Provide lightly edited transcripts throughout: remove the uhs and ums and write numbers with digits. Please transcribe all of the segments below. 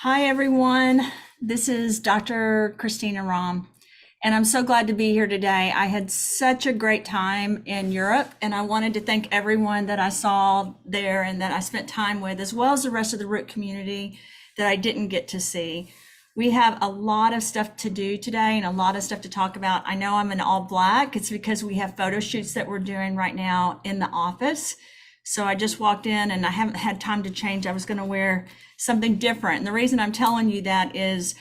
Hi, everyone. This is Dr. Christina Rahm, and I'm so glad to be here today. I had such a great time in Europe, and I wanted to thank everyone that I saw there and that I spent time with, as well as the rest of the Root community that I didn't get to see. We have a lot of stuff to do today and a lot of stuff to talk about. I know I'm in all black. It's because we have photo shoots that we're doing right now in the office. So I just walked in and I haven't had time to change. I was going to wear something different. And the reason I'm telling you that is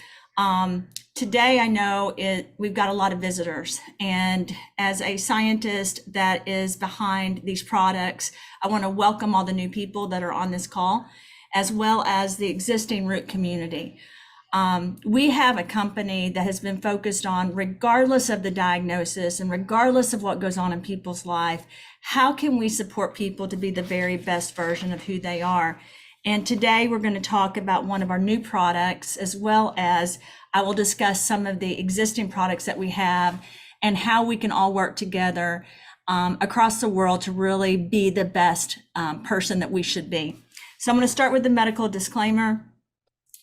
today I know we've got a lot of visitors. And as a scientist that is behind these products, I want to welcome all the new people that are on this call, as well as the existing Root community. We have a company that has been focused on, regardless of the diagnosis and regardless of what goes on in people's life, how can we support people to be the very best version of who they are? And today we're going to talk about one of our new products, as well as I will discuss some of the existing products that we have and how we can all work together across the world to really be the best person that we should be. So I'm going to start with the medical disclaimer.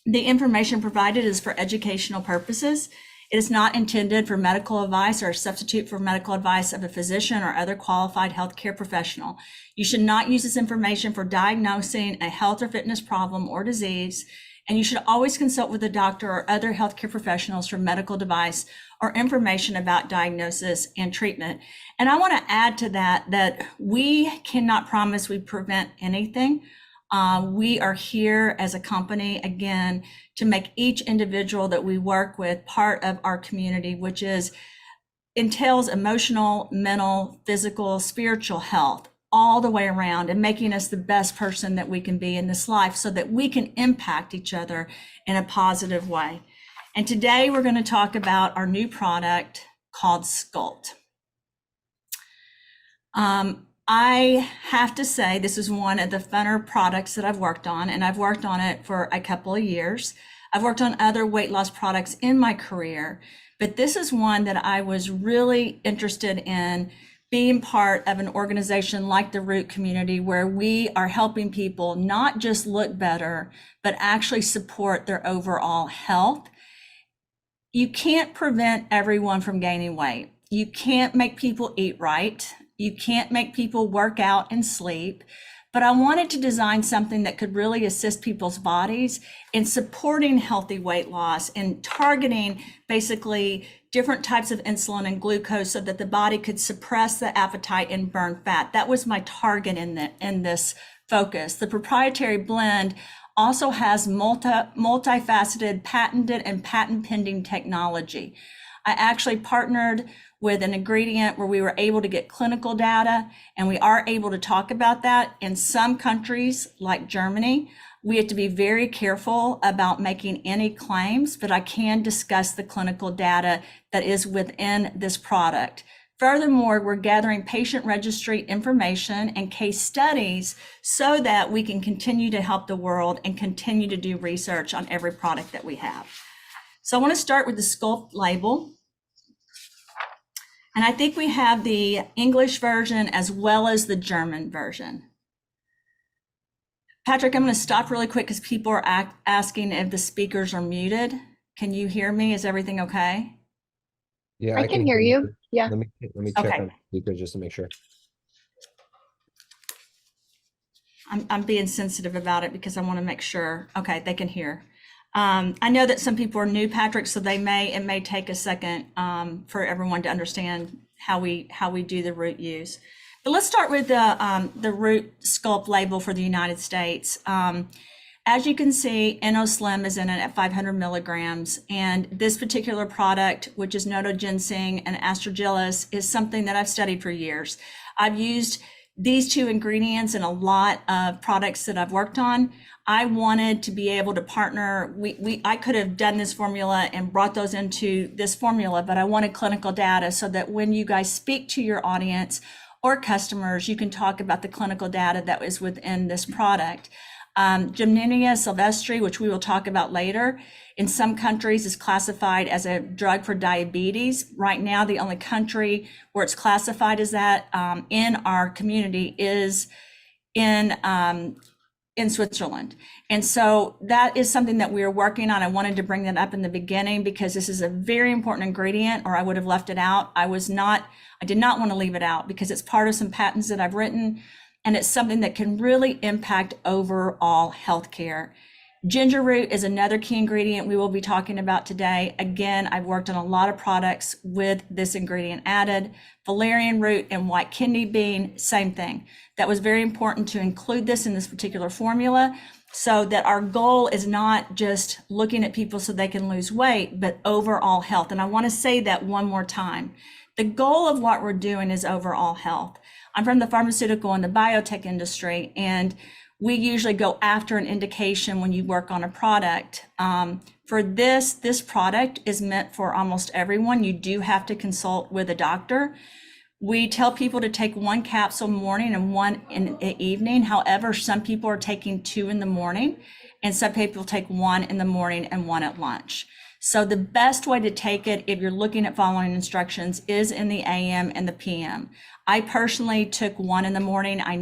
The information provided is for educational purposes. It is not intended for medical advice or a substitute for medical advice of a physician or other qualified healthcare professional. You should not use this information for diagnosing a health or fitness problem or disease, and you should always consult with a doctor or other healthcare professionals for medical advice or information about diagnosis and treatment. And I want to add to that we cannot promise we prevent anything. We are here as a company, again, to make each individual that we work with part of our community, which entails emotional, mental, physical, spiritual health all the way around, and making us the best person that we can be in this life so that we can impact each other in a positive way. And today we're going to talk about our new product called Sculpt. I have to say this is one of the funner products that I've worked on, and I've worked on it for a couple of years. I've worked on other weight loss products in my career, but this is one that I was really interested in being part of an organization like the Root community, where we are helping people not just look better, but actually support their overall health. You can't prevent everyone from gaining weight. You can't make people eat right. You can't make people work out and sleep, but I wanted to design something that could really assist people's bodies in supporting healthy weight loss and targeting basically different types of insulin and glucose so that the body could suppress the appetite and burn fat. That was my target in this focus. The proprietary blend also has multifaceted, patented, and patent pending technology. I actually partnered with an ingredient where we were able to get clinical data, and we are able to talk about that. In some countries like Germany, we have to be very careful about making any claims, but I can discuss the clinical data that is within this product. Furthermore, we're gathering patient registry information and case studies so that we can continue to help the world and continue to do research on every product that we have. So I want to start with the Sculpt label. And I think we have the English version as well as the German version. Patrick, I'm going to stop really quick because people are asking if the speakers are muted. Can you hear me? Is everything okay? Yeah, I can hear you. Yeah. Let me check Okay. on speakers just to make sure. I'm being sensitive about it because I want to make sure. Okay, they can hear. I know that some people are new, Patrick, so it may take a second for everyone to understand how we do the Root use. But let's start with the Root Sculpt label for the United States. As you can see, InnoSlim is in it at 500 milligrams, and this particular product, which is notoginseng and astragalus, is something that I've studied for years. I've used these two ingredients in a lot of products that I've worked on. I wanted to be able to partner. I could have done this formula and brought those into this formula, but I wanted clinical data so that when you guys speak to your audience or customers, you can talk about the clinical data that was within this product. Gymnema Sylvestre, which we will talk about later, in some countries is classified as a drug for diabetes. Right now, the only country where it's classified as that in our community is in in Switzerland. And so that is something that we are working on. I wanted to bring that up in the beginning because this is a very important ingredient, or I would have left it out. I did not want to leave it out because it's part of some patents that I've written, and it's something that can really impact overall healthcare. Ginger root is another key ingredient we will be talking about today. Again, I've worked on a lot of products with this ingredient added. Valerian root and white kidney bean, same thing. That was very important to include this in this particular formula so that our goal is not just looking at people so they can lose weight, but overall health. And I want to say that one more time. The goal of what we're doing is overall health. I'm from the pharmaceutical and the biotech industry, and we usually go after an indication when you work on a product. For this product is meant for almost everyone. You do have to consult with a doctor. We tell people to take 1 capsule morning and 1 in the evening. However, some people are taking 2 in the morning, and some people take 1 in the morning and 1 at lunch. So the best way to take it, if you're looking at following instructions, is in the AM and the PM. I personally took 1 in the morning. I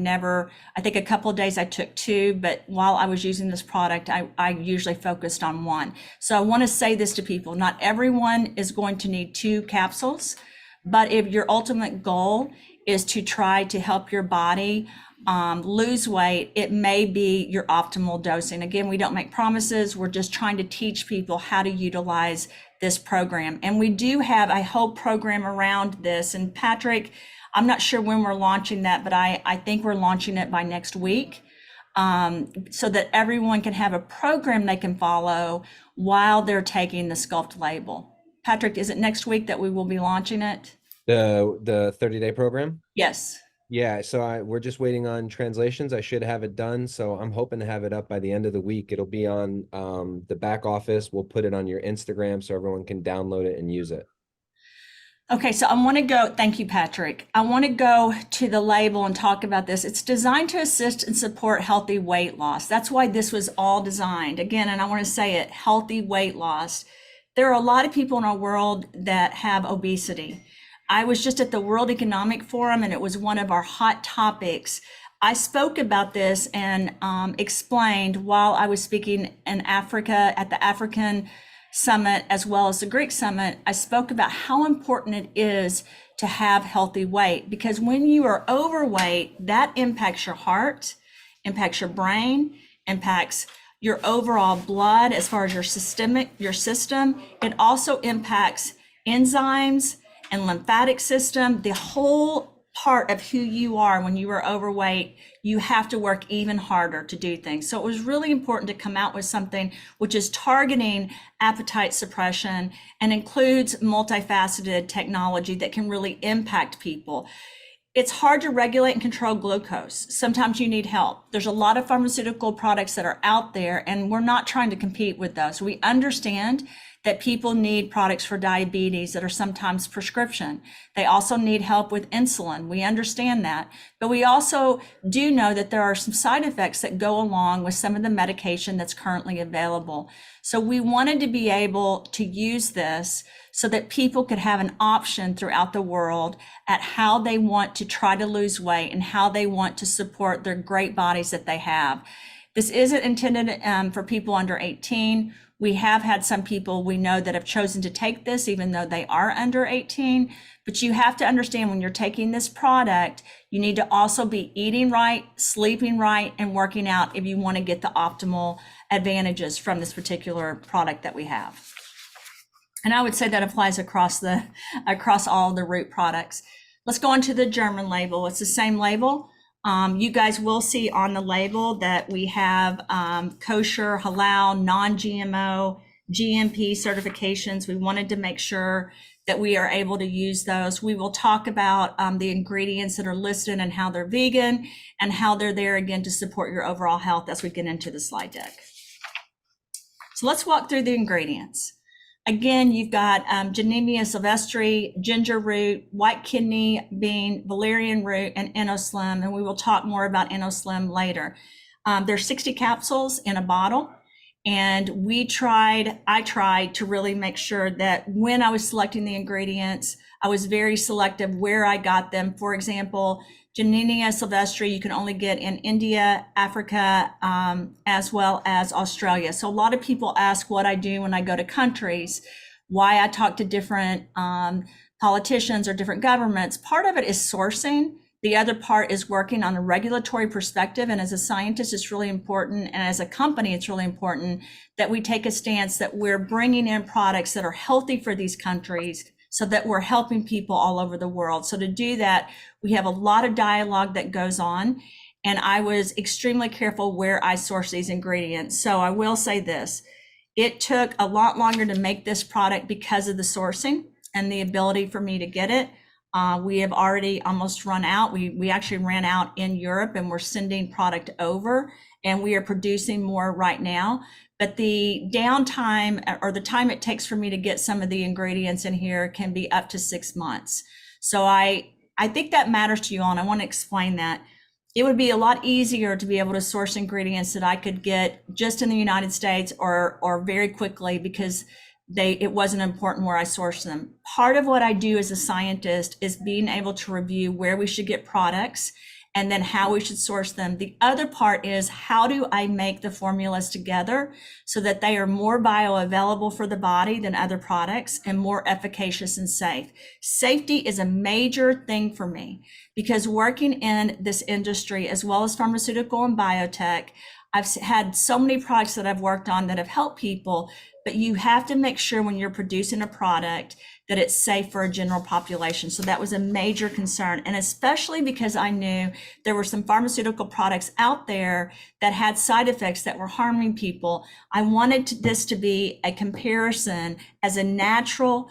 think a couple of days I took 2, but while I was using this product, I usually focused on 1. So I want to say this to people, not everyone is going to need 2 capsules, but if your ultimate goal is to try to help your body lose weight, it may be your optimal dosing. Again, we don't make promises. We're just trying to teach people how to utilize this program. And we do have a whole program around this. And Patrick, I'm not sure when we're launching that, but I think we're launching it by next week, so that everyone can have a program they can follow while they're taking the Sculpt label. Patrick, is it next week that we will be launching it? The 30-day program? Yes. Yeah, so we're just waiting on translations. I should have it done, so I'm hoping to have it up by the end of the week. It'll be on the back office. We'll put it on your Instagram so everyone can download it and use it. Okay, so I want to go, thank you, Patrick. I want to go to the label and talk about this. It's designed to assist and support healthy weight loss. That's why this was all designed. Again, and I want to say it, healthy weight loss. There are a lot of people in our world that have obesity. I was just at the World Economic Forum, and it was one of our hot topics. I spoke about this and explained while I was speaking in Africa at the African Summit, as well as the Greek Summit. I spoke about how important it is to have healthy weight, because when you are overweight, that impacts your heart, impacts your brain, impacts your overall blood as far as your system. It also impacts enzymes and lymphatic system, the whole part of who you are. When you are overweight, you have to work even harder to do things. So it was really important to come out with something which is targeting appetite suppression and includes multifaceted technology that can really impact people. It's hard to regulate and control glucose. Sometimes you need help. There's a lot of pharmaceutical products that are out there, and we're not trying to compete with those. We understand that people need products for diabetes that are sometimes prescription. They also need help with insulin. We understand that, but we also do know that there are some side effects that go along with some of the medication that's currently available. So we wanted to be able to use this so that people could have an option throughout the world at how they want to try to lose weight and how they want to support their great bodies that they have. This isn't intended for people under 18. We have had some people we know that have chosen to take this even though they are under 18, but you have to understand when you're taking this product, you need to also be eating right, sleeping right, and working out if you want to get the optimal advantages from this particular product that we have. And I would say that applies across all the root products. Let's go on to the German label. It's the same label. You guys will see on the label that we have kosher, halal, non-GMO, GMP certifications. We wanted to make sure that we are able to use those. We will talk about the ingredients that are listed and how they're vegan and how they're there again to support your overall health as we get into the slide deck. So let's walk through the ingredients. Again, you've got Gymnema Sylvestre, ginger root, white kidney bean, Valerian root, and InnoSlim, and we will talk more about InnoSlim later. There's 60 capsules in a bottle, and I tried to really make sure that when I was selecting the ingredients, I was very selective where I got them. For example, Gymnema Sylvestre, you can only get in India, Africa, as well as Australia. So a lot of people ask what I do when I go to countries, why I talk to different politicians or different governments. Part of it is sourcing. The other part is working on a regulatory perspective. And as a scientist, it's really important. And as a company, it's really important that we take a stance that we're bringing in products that are healthy for these countries so that we're helping people all over the world. So to do that, we have a lot of dialogue that goes on. And I was extremely careful where I source these ingredients. So I will say this, it took a lot longer to make this product because of the sourcing and the ability for me to get it. We have already almost run out. We actually ran out in Europe and we're sending product over and we are producing more right now. But the downtime or the time it takes for me to get some of the ingredients in here can be up to 6 months. So I think that matters to you all, and I want to explain that. It would be a lot easier to be able to source ingredients that I could get just in the United States or very quickly because it wasn't important where I source them. Part of what I do as a scientist is being able to review where we should get products and then how we should source them. The other part is how do I make the formulas together so that they are more bioavailable for the body than other products and more efficacious and safe. Safety is a major thing for me because working in this industry as well as pharmaceutical and biotech, I've had so many products that I've worked on that have helped people, but you have to make sure when you're producing a product that it's safe for a general population. So that was a major concern. And especially because I knew there were some pharmaceutical products out there that had side effects that were harming people. I wanted this to be a comparison as a natural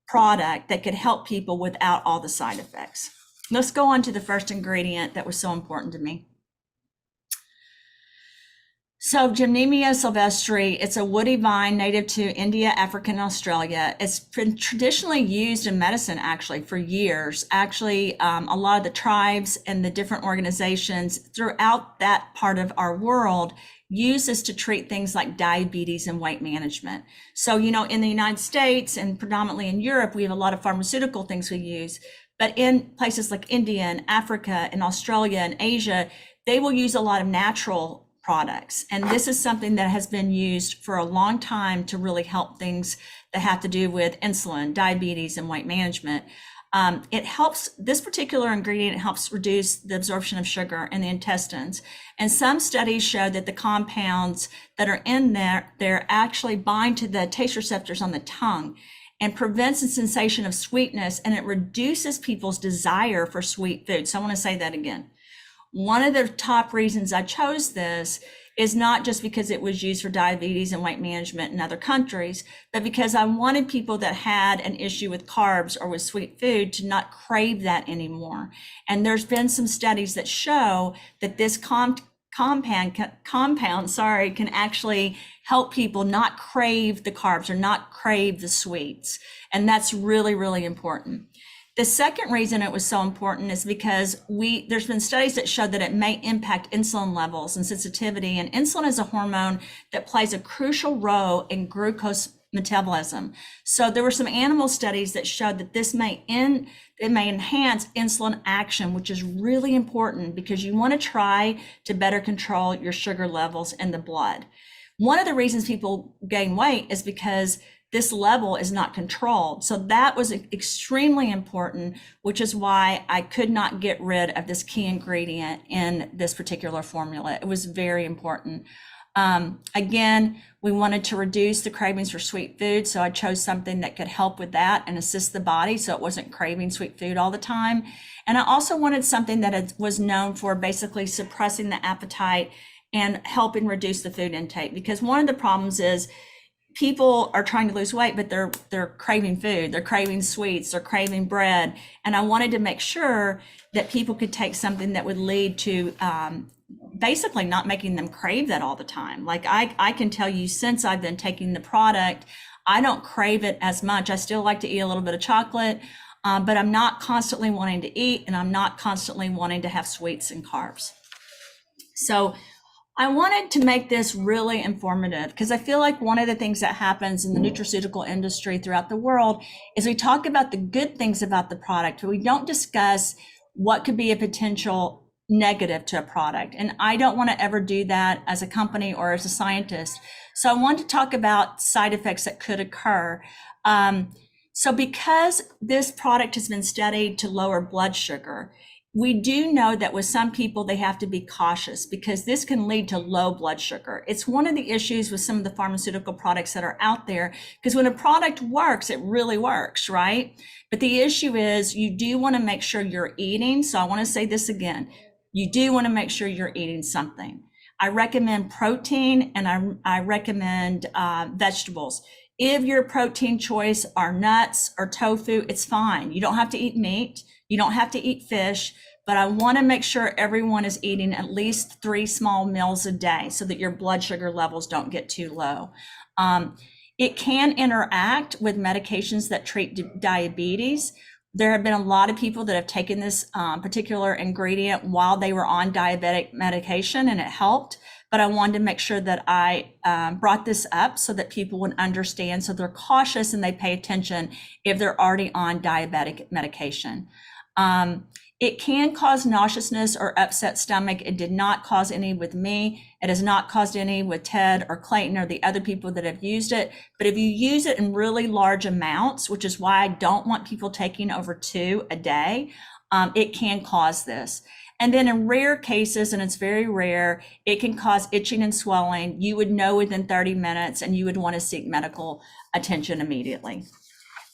product that could help people without all the side effects. Let's go on to the first ingredient that was so important to me. So Gymnema Sylvestre, it's a woody vine native to India, Africa, and Australia. It's been traditionally used in medicine actually for years. Actually, a lot of the tribes and the different organizations throughout that part of our world use this to treat things like diabetes and weight management. So, you know, in the United States and predominantly in Europe, we have a lot of pharmaceutical things we use. But in places like India and Africa and Australia and Asia, they will use a lot of natural products. And this is something that has been used for a long time to really help things that have to do with insulin, diabetes, and weight management. It helps, this particular ingredient helps reduce the absorption of sugar in the intestines. And some studies show that the compounds that are in there, they're actually bind to the taste receptors on the tongue and prevents the sensation of sweetness, and it reduces people's desire for sweet food. So I want to say that again. One of the top reasons I chose this is not just because it was used for diabetes and weight management in other countries, but because I wanted people that had an issue with carbs or with sweet food to not crave that anymore. And there's been some studies that show that this compound can actually help people not crave the carbs or not crave the sweets. And that's really, really important. The second reason it was so important is because there's been studies that show that it may impact insulin levels and sensitivity. And insulin is a hormone that plays a crucial role in glucose metabolism. So there were some animal studies that showed that this may enhance insulin action, which is really important because you want to try to better control your sugar levels in the blood. One of the reasons people gain weight is because this level is not controlled. So that was extremely important, which is why I could not get rid of this key ingredient in this particular formula. It was very important. Again, we wanted to reduce the cravings for sweet food. So I chose something that could help with that and assist the body so it wasn't craving sweet food all the time. And I also wanted something that was known for basically suppressing the appetite and helping reduce the food intake. Because one of the problems is people are trying to lose weight, but they're craving food, they're craving sweets, they're craving bread. And I wanted to make sure that people could take something that would lead to basically not making them crave that all the time. Like I can tell you, since I've been taking the product, I don't crave it as much. I still like to eat a little bit of chocolate, but I'm not constantly wanting to eat, and I'm not constantly wanting to have sweets and carbs. So I wanted to make this really informative because I feel like one of the things that happens in the nutraceutical industry throughout the world is we talk about the good things about the product, but we don't discuss what could be a potential negative to a product. And I don't want to ever do that as a company or as a scientist. So I want to talk about side effects that could occur. So because this product has been studied to lower blood sugar, we do know that with some people, they have to be cautious because this can lead to low blood sugar. It's one of the issues with some of the pharmaceutical products that are out there, because when a product works, it really works, right? But the issue is you do want to make sure you're eating. So I want to say this again. You do want to make sure you're eating something. I recommend protein and I recommend vegetables. If your protein choice are nuts or tofu, it's fine. You don't have to eat meat. You don't have to eat fish, but I want to make sure everyone is eating at least 3 small meals a day so that your blood sugar levels don't get too low. It can interact with medications that treat diabetes. There have been a lot of people that have taken this particular ingredient while they were on diabetic medication and it helped. But I wanted to make sure that I brought this up so that people would understand, so they're cautious and they pay attention if they're already on diabetic medication. It can cause nauseousness or upset stomach. It did not cause any with me. It has not caused any with Ted or Clayton or the other people that have used it. But if you use it in really large amounts, which is why I don't want people taking over 2 a day, it can cause this. And then in rare cases, and it's very rare, it can cause itching and swelling. You would know within 30 minutes and you would want to seek medical attention immediately.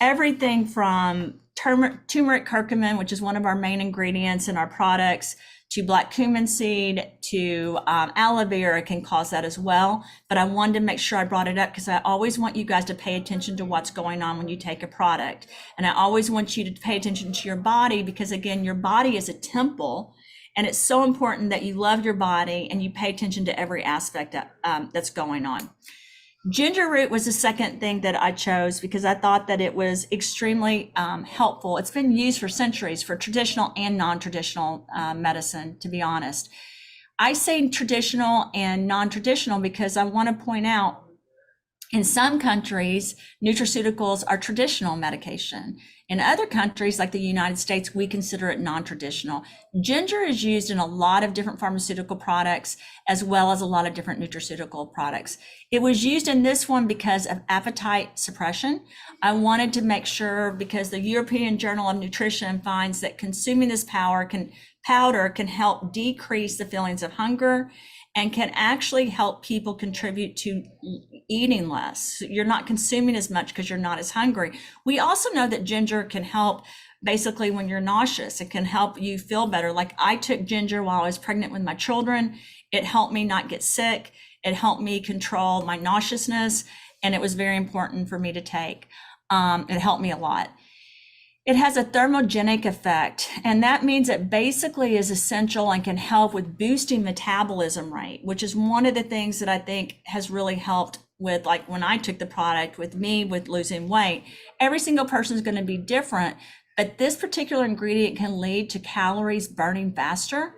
Everything from turmeric curcumin, which is one of our main ingredients in our products, to black cumin seed, to aloe vera can cause that as well. But I wanted to make sure I brought it up because I always want you guys to pay attention to what's going on when you take a product. And I always want you to pay attention to your body because, again, your body is a temple. And it's so important that you love your body and you pay attention to every aspect that's going on. Ginger root was the second thing that I chose because I thought that it was extremely helpful. It's been used for centuries for traditional and non-traditional medicine, to be honest. I say traditional and non-traditional because I want to point out in some countries, nutraceuticals are traditional medication. In other countries, like the United States, we consider it non-traditional. Ginger is used in a lot of different pharmaceutical products, as well as a lot of different nutraceutical products. It was used in this one because of appetite suppression. I wanted to make sure, because the European Journal of Nutrition finds that consuming this powder can help decrease the feelings of hunger and can actually help people contribute to eating less. You're not consuming as much because you're not as hungry. We also know that ginger can help basically when you're nauseous. It can help you feel better. Like I took ginger while I was pregnant with my children. It helped me not get sick. It helped me control my nauseousness. And it was very important for me to take. It helped me a lot. It has a thermogenic effect, and that means it basically is essential and can help with boosting metabolism rate, which is one of the things that I think has really helped with, like when I took the product with me with losing weight. Every single person is going to be different, but this particular ingredient can lead to calories burning faster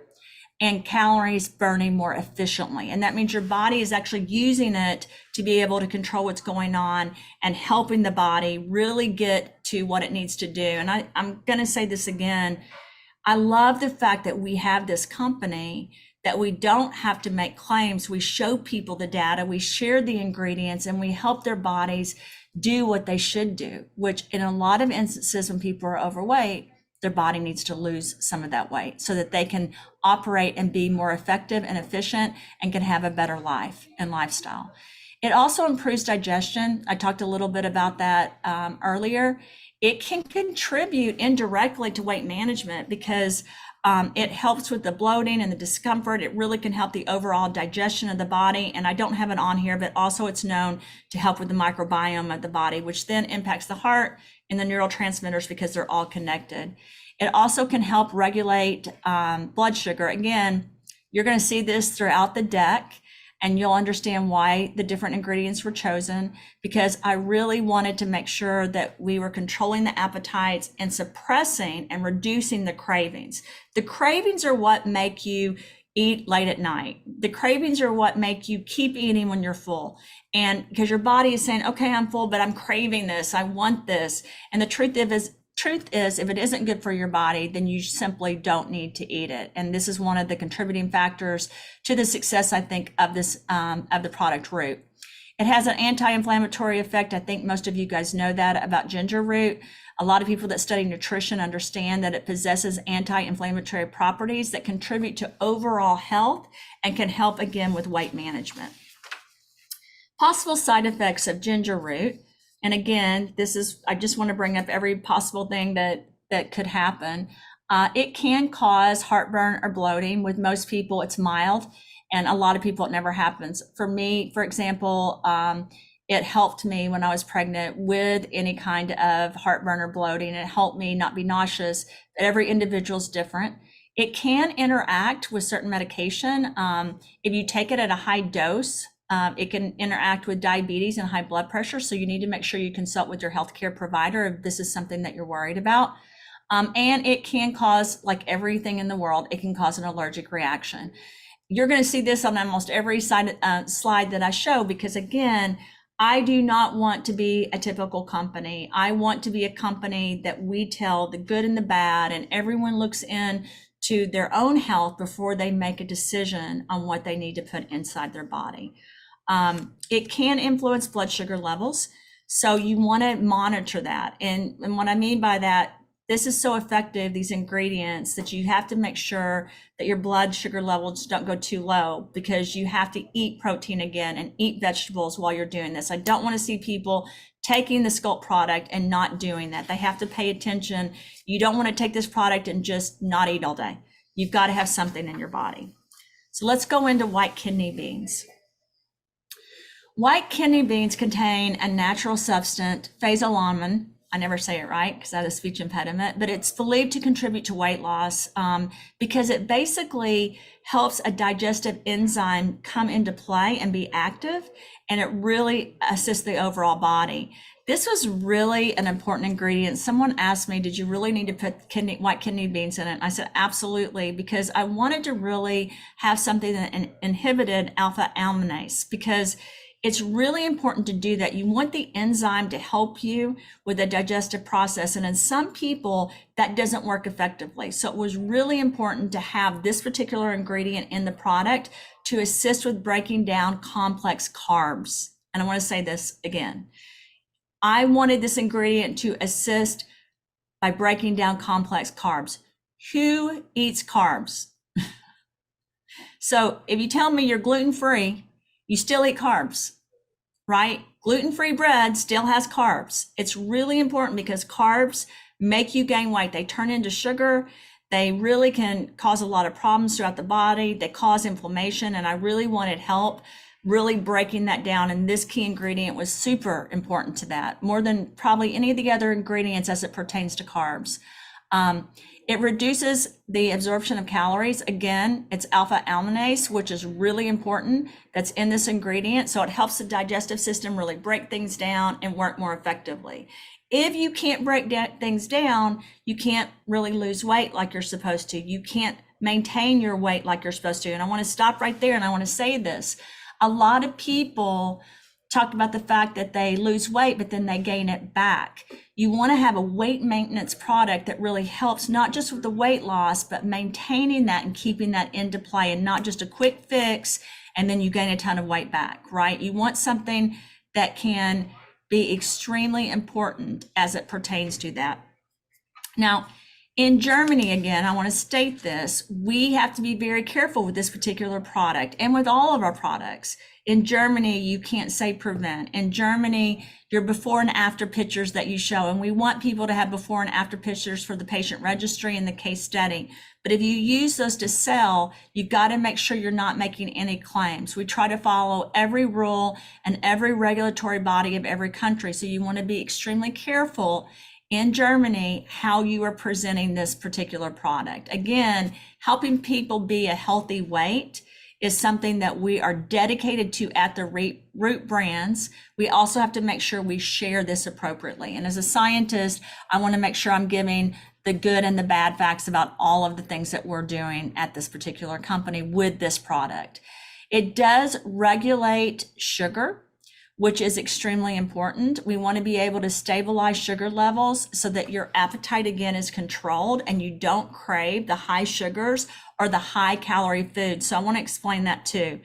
and calories burning more efficiently. And that means your body is actually using it to be able to control what's going on and helping the body really get to what it needs to do. And I'm going to say this again. I love the fact that we have this company that we don't have to make claims. We show people the data, we share the ingredients, and we help their bodies do what they should do, which in a lot of instances when people are overweight, their body needs to lose some of that weight so that they can operate and be more effective and efficient and can have a better life and lifestyle. It also improves digestion. I talked a little bit about that earlier. It can contribute indirectly to weight management because it helps with the bloating and the discomfort. It really can help the overall digestion of the body. And I don't have it on here, but also it's known to help with the microbiome of the body, which then impacts the heart and the neurotransmitters because they're all connected. It also can help regulate blood sugar. Again, you're going to see this throughout the deck, and you'll understand why the different ingredients were chosen, because I really wanted to make sure that we were controlling the appetites and suppressing and reducing the cravings. The cravings are what make you eat late at night. The cravings are what make you keep eating when you're full. And because your body is saying, okay, I'm full, but I'm craving this, I want this. And the truth is, if it isn't good for your body, then you simply don't need to eat it. And this is one of the contributing factors to the success, I think, of this, of the product Root. It has an anti-inflammatory effect. I think most of you guys know that about ginger root. A lot of people that study nutrition understand that it possesses anti-inflammatory properties that contribute to overall health and can help again with weight management. Possible side effects of ginger root. And again, I just want to bring up every possible thing that could happen. It can cause heartburn or bloating. With most people, it's mild, and a lot of people, it never happens. For me, for example, it helped me when I was pregnant with any kind of heartburn or bloating. It helped me not be nauseous. Every individual is different. It can interact with certain medication. If you take it at a high dose, it can interact with diabetes and high blood pressure. So you need to make sure you consult with your healthcare provider if this is something that you're worried about. And it can cause, like everything in the world, it can cause an allergic reaction. You're going to see this on almost every slide that I show, because again, I do not want to be a typical company. I want to be a company that we tell the good and the bad, and everyone looks in to their own health before they make a decision on what they need to put inside their body. It can influence blood sugar levels, so you want to monitor that. And what I mean by that, this is so effective, these ingredients, that you have to make sure that your blood sugar levels don't go too low, because you have to eat protein again and eat vegetables while you're doing this. I don't want to see people taking the Sculpt product and not doing that. They have to pay attention. You don't want to take this product and just not eat all day. You've got to have something in your body. So let's go into white kidney beans. White kidney beans contain a natural substance, phosphorylation. I never say it right because I have a speech impediment, but it's believed to contribute to weight loss because it basically helps a digestive enzyme come into play and be active, and it really assists the overall body. This was really an important ingredient. Someone asked me, did you really need to put white kidney beans in it? And I said, absolutely, because I wanted to really have something that inhibited alpha amylase, because it's really important to do that. You want the enzyme to help you with the digestive process. And in some people, that doesn't work effectively. So it was really important to have this particular ingredient in the product to assist with breaking down complex carbs. And I want to say this again. I wanted this ingredient to assist by breaking down complex carbs. Who eats carbs? So if you tell me you're gluten-free, you still eat carbs, right? Gluten-free bread still has carbs. It's really important because carbs make you gain weight. They turn into sugar. They really can cause a lot of problems throughout the body. They cause inflammation, and I really wanted help really breaking that down. And this key ingredient was super important to that, more than probably any of the other ingredients as it pertains to carbs. It reduces the absorption of calories. Again, it's alpha amylase, which is really important. That's in this ingredient. So it helps the digestive system really break things down and work more effectively. If you can't break things down, you can't really lose weight like you're supposed to. You can't maintain your weight like you're supposed to. And I want to stop right there, and I want to say this. A lot of people talked about the fact that they lose weight, but then they gain it back. You want to have a weight maintenance product that really helps not just with the weight loss, but maintaining that and keeping that into play, and not just a quick fix and then you gain a ton of weight back, right? You want something that can be extremely important as it pertains to that. Now, in Germany, again, I want to state this, we have to be very careful with this particular product and with all of our products. In Germany, you can't say prevent. In Germany, your before and after pictures that you show, and we want people to have before and after pictures for the patient registry and the case study. But if you use those to sell, you've got to make sure you're not making any claims. We try to follow every rule and every regulatory body of every country. So you want to be extremely careful in Germany how you are presenting this particular product. Again, helping people be a healthy weight is something that we are dedicated to at the Root brands. We also have to make sure we share this appropriately. And as a scientist, I want to make sure I'm giving the good and the bad facts about all of the things that we're doing at this particular company with this product. It does regulate sugar, which is extremely important. We want to be able to stabilize sugar levels so that your appetite again is controlled and you don't crave the high sugars or the high calorie food. So I want to explain that too.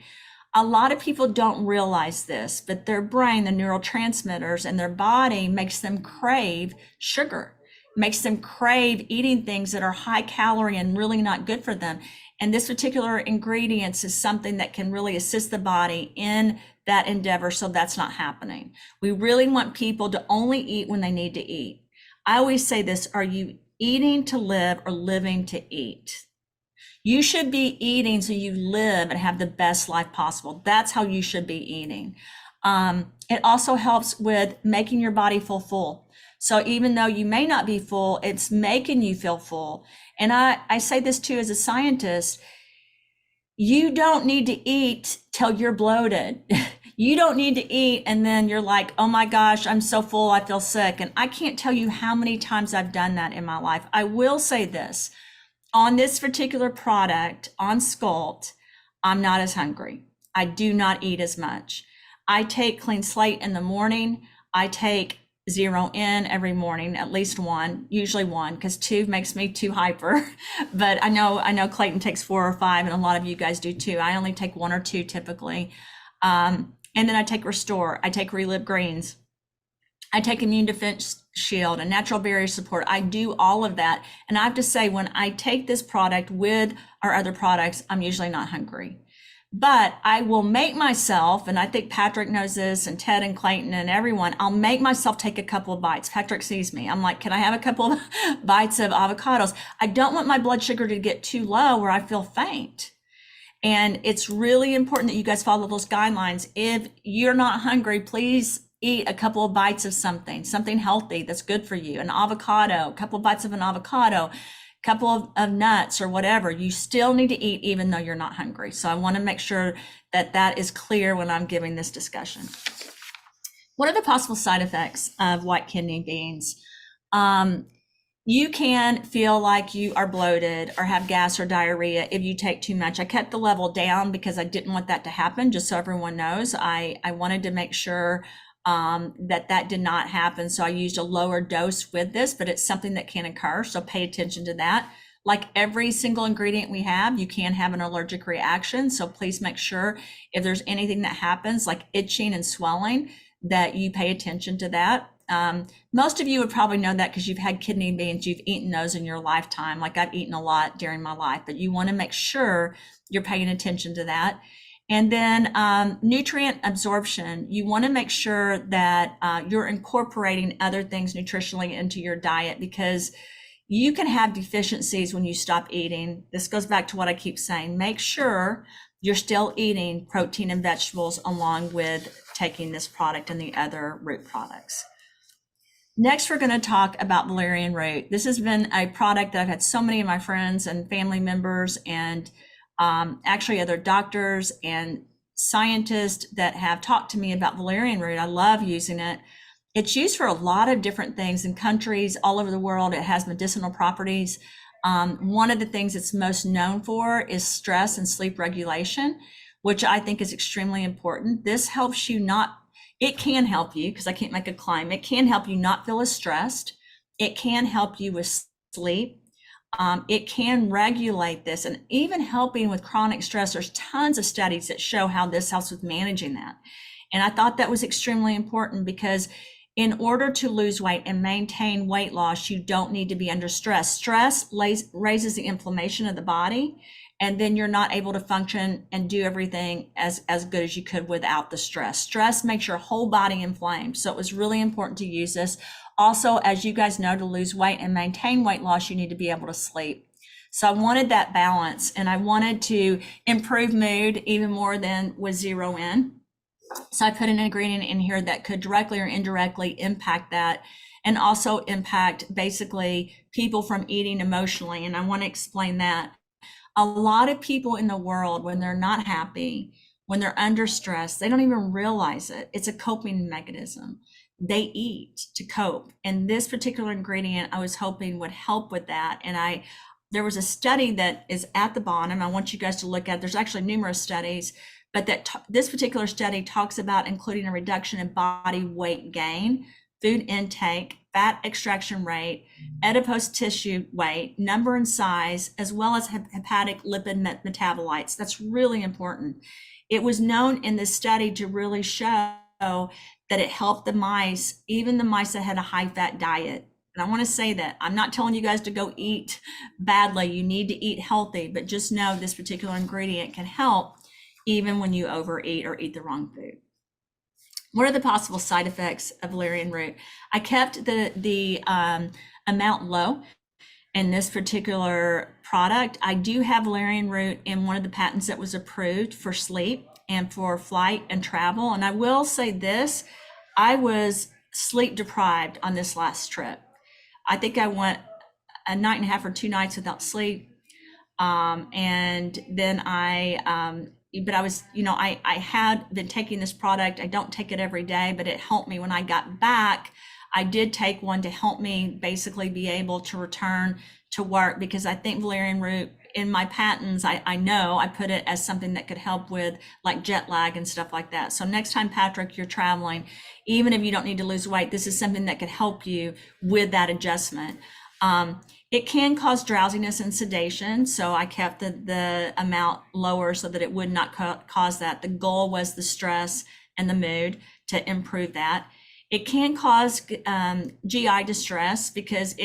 A lot of people don't realize this, but their brain, the neurotransmitters in their body makes them crave sugar, makes them crave eating things that are high calorie and really not good for them. And this particular ingredient is something that can really assist the body in that endeavor, so that's not happening. We really want people to only eat when they need to eat. I always say this, are you eating to live or living to eat? You should be eating so you live and have the best life possible. That's how you should be eating. It also helps with making your body feel full. So even though you may not be full, it's making you feel full. And I say this too as a scientist, you don't need to eat till you're bloated. You don't need to eat and then you're like, oh my gosh, I'm so full, I feel sick. And I can't tell you how many times I've done that in my life. I will say this, on this particular product, on Sculpt, I'm not as hungry. I do not eat as much. I take Clean Slate in the morning. I take Zero In every morning, at least one, usually one, because two makes me too hyper. But I know Clayton takes 4 or 5, and a lot of you guys do too. I only take 1 or 2 typically. And then I take Restore. I take Relive Greens. I take Immune Defense Shield and Natural Barrier Support. I do all of that. And I have to say, when I take this product with our other products, I'm usually not hungry. But I will make myself, and I think Patrick knows this, and Ted and Clayton and everyone, I'll make myself take a couple of bites. Patrick sees me. I'm like, can I have a couple of bites of avocados? I don't want my blood sugar to get too low where I feel faint. And it's really important that you guys follow those guidelines. If you're not hungry, please eat a couple of bites of something healthy that's good for you. An avocado, a couple of bites of an avocado, a couple of nuts or whatever. You still need to eat even though you're not hungry. So I want to make sure that that is clear when I'm giving this discussion. What are the possible side effects of white kidney beans? You can feel like you are bloated or have gas or diarrhea if you take too much. I kept the level down because I didn't want that to happen, just so everyone knows. I wanted to make sure that did not happen. So I used a lower dose with this, but it's something that can occur. So pay attention to that. Like every single ingredient we have, you can have an allergic reaction. So please make sure if there's anything that happens like itching and swelling, that you pay attention to that. Most of you would probably know that because you've had kidney beans, you've eaten those in your lifetime. Like I've eaten a lot during my life, but you want to make sure you're paying attention to that. And then nutrient absorption, you want to make sure that you're incorporating other things nutritionally into your diet, because you can have deficiencies when you stop eating. This goes back to what I keep saying. Make sure you're still eating protein and vegetables along with taking this product and the other root products. Next, we're going to talk about Valerian Root. This has been a product that I've had so many of my friends and family members and actually other doctors and scientists that have talked to me about Valerian Root. I love using it. It's used for a lot of different things in countries all over the world. It has medicinal properties. One of the things it's most known for is stress and sleep regulation, which I think is extremely important. This helps you not, it can help you, because I can't make a claim, it can help you not feel as stressed. It can help you with sleep. It can regulate this, and even helping with chronic stress. There's tons of studies that show how this helps with managing that. And I thought that was extremely important, because in order to lose weight and maintain weight loss, you don't need to be under stress. Stress raises the inflammation of the body, and then you're not able to function and do everything as good as you could without the stress. Stress makes your whole body inflamed. So it was really important to use this. Also, as you guys know, to lose weight and maintain weight loss, you need to be able to sleep. So I wanted that balance, and I wanted to improve mood even more than with Zero In. So I put an ingredient in here that could directly or indirectly impact that, and also impact basically people from eating emotionally. And I want to explain that. A lot of people in the world, when they're not happy, when they're under stress, they don't even realize it. It's a coping mechanism. they eat to cope. And this particular ingredient I was hoping would help with that. And there was a study that is at the bottom. I want you guys to look at. There's actually numerous studies, but this particular study talks about including a reduction in body weight gain, food intake, fat extraction rate, adipose tissue weight, number and size, as well as hepatic lipid metabolites. That's really important. It was known in this study to really show that it helped the mice, even the mice that had a high fat diet. And I want to say that I'm not telling you guys to go eat badly. You need to eat healthy, but just know this particular ingredient can help even when you overeat or eat the wrong food. What are the possible side effects of valerian root? I kept the amount low in this particular product. I do have valerian root in one of the patents that was approved for sleep and for flight and travel. And I will say this, I was sleep deprived on this last trip. I think I went a night and a half or 2 nights without sleep. And then but I was, I had been taking this product. I don't take it every day, but it helped me when I got back. I did take one to help me basically be able to return to work, because I think valerian root in my patents, I know I put it as something that could help with like jet lag and stuff like that. So next time, Patrick, you're traveling, even if you don't need to lose weight, this is something that could help you with that adjustment. It can cause drowsiness and sedation, so I kept the amount lower so that it would not cause that. The goal was the stress and the mood to improve that. It can cause GI distress, because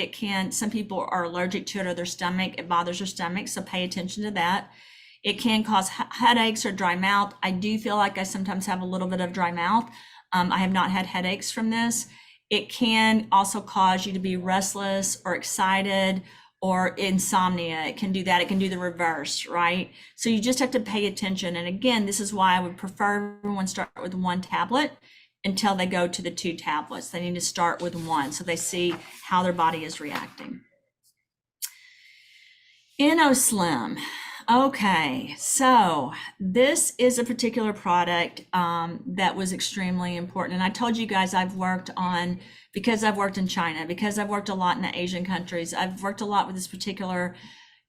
some people are allergic to it, or their stomach, it bothers their stomach, so pay attention to that. It can cause headaches or dry mouth. I do feel like I sometimes have a little bit of dry mouth. I have not had headaches from this. It can also cause you to be restless or excited or insomnia. It can do that. It can do the reverse, right? So you just have to pay attention. And again, this is why I would prefer everyone start with 1 tablet until they go to the 2 tablets. They need to start with 1 so they see how their body is reacting. InnoSlim. Okay, so this is a particular product that was extremely important. And I told you guys because I've worked in China, because I've worked a lot in the Asian countries, I've worked a lot with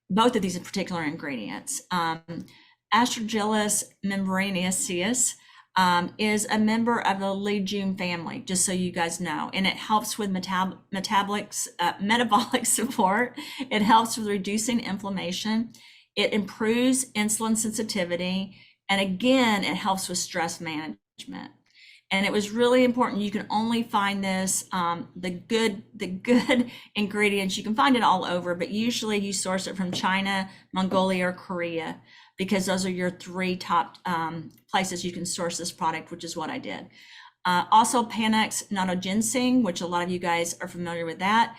both of these particular ingredients. Aspergillus membranaceus is a member of the legume family, just so you guys know, and it helps with metabolic support. It helps with reducing inflammation. It improves insulin sensitivity, and again, it helps with stress management. And it was really important. You can only find this, the good ingredients, you can find it all over, but usually you source it from China, Mongolia, or Korea, because those are your 3 top places you can source this product, which is what I did. Also Panax notoginseng, which a lot of you guys are familiar with that.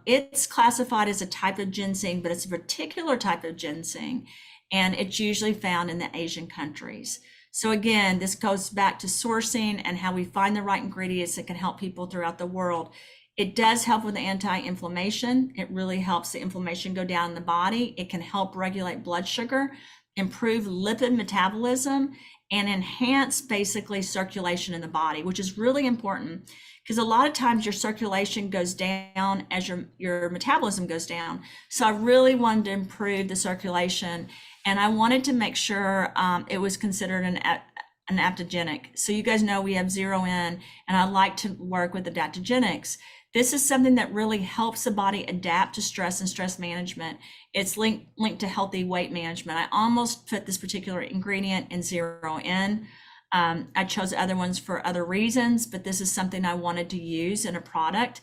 It's classified as a type of ginseng, but it's a particular type of ginseng, and it's usually found in the Asian countries. So again, this goes back to sourcing and how we find the right ingredients that can help people throughout the world. It does help with anti-inflammation. It really helps the inflammation go down in the body. It can help regulate blood sugar, improve lipid metabolism, and enhance basically circulation in the body, which is really important, because a lot of times your circulation goes down as your metabolism goes down. So I really wanted to improve the circulation, and I wanted to make sure it was considered an adaptogenic. So you guys know we have 0N, and I like to work with adaptogenics. This is something that really helps the body adapt to stress and stress management. It's linked to healthy weight management. I almost put this particular ingredient in 0N. I chose other ones for other reasons, but this is something I wanted to use in a product.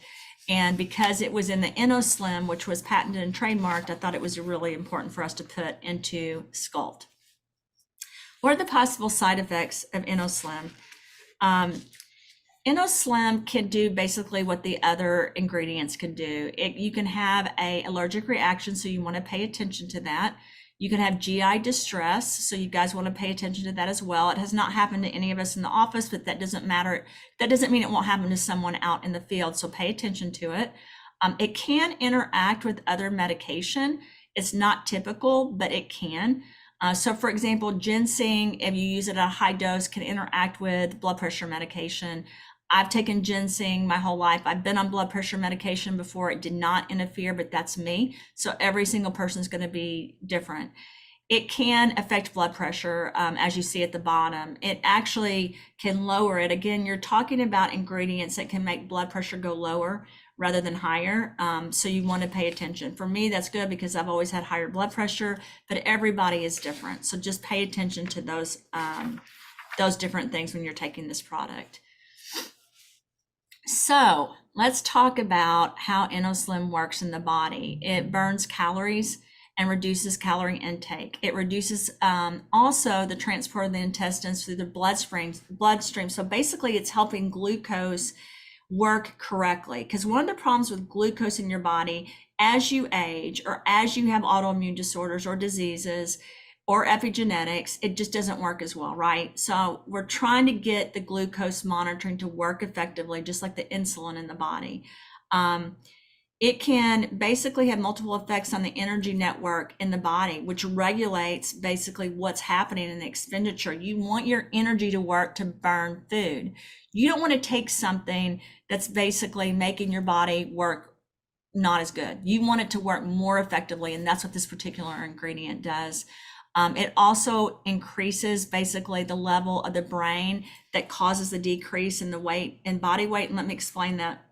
And because it was in the InnoSlim, which was patented and trademarked, I thought it was really important for us to put into Sculpt. What are the possible side effects of InnoSlim? InnoSlim can do basically what the other ingredients can do. You can have an allergic reaction, so you want to pay attention to that. You can have GI distress, so you guys want to pay attention to that as well. It has not happened to any of us in the office, but that doesn't matter. That doesn't mean it won't happen to someone out in the field, so pay attention to it. It can interact with other medication. It's not typical, but it can. So for example, ginseng, if you use it at a high dose, can interact with blood pressure medication. I've taken ginseng my whole life. I've been on blood pressure medication before. It did not interfere, but that's me. So every single person is going to be different. It can affect blood pressure, as you see at the bottom. It actually can lower it. Again, you're talking about ingredients that can make blood pressure go lower rather than higher. So you want to pay attention. For me, that's good because I've always had higher blood pressure, but everybody is different. So just pay attention to those different things when you're taking this product. So let's talk about how InnoSlim works in the body. It burns calories and reduces calorie intake. It reduces also the transport of the intestines through the bloodstream. So basically it's helping glucose work correctly, because one of the problems with glucose in your body as you age or as you have autoimmune disorders or diseases or epigenetics, it just doesn't work as well, right? So we're trying to get the glucose monitoring to work effectively, just like the insulin in the body. It can basically have multiple effects on the energy network in the body, which regulates basically what's happening in the expenditure. You want your energy to work to burn food. You don't want to take something that's basically making your body work not as good. You want it to work more effectively, and that's what this particular ingredient does. It also increases basically the level of the brain that causes the decrease in the weight and body weight. And let me explain that.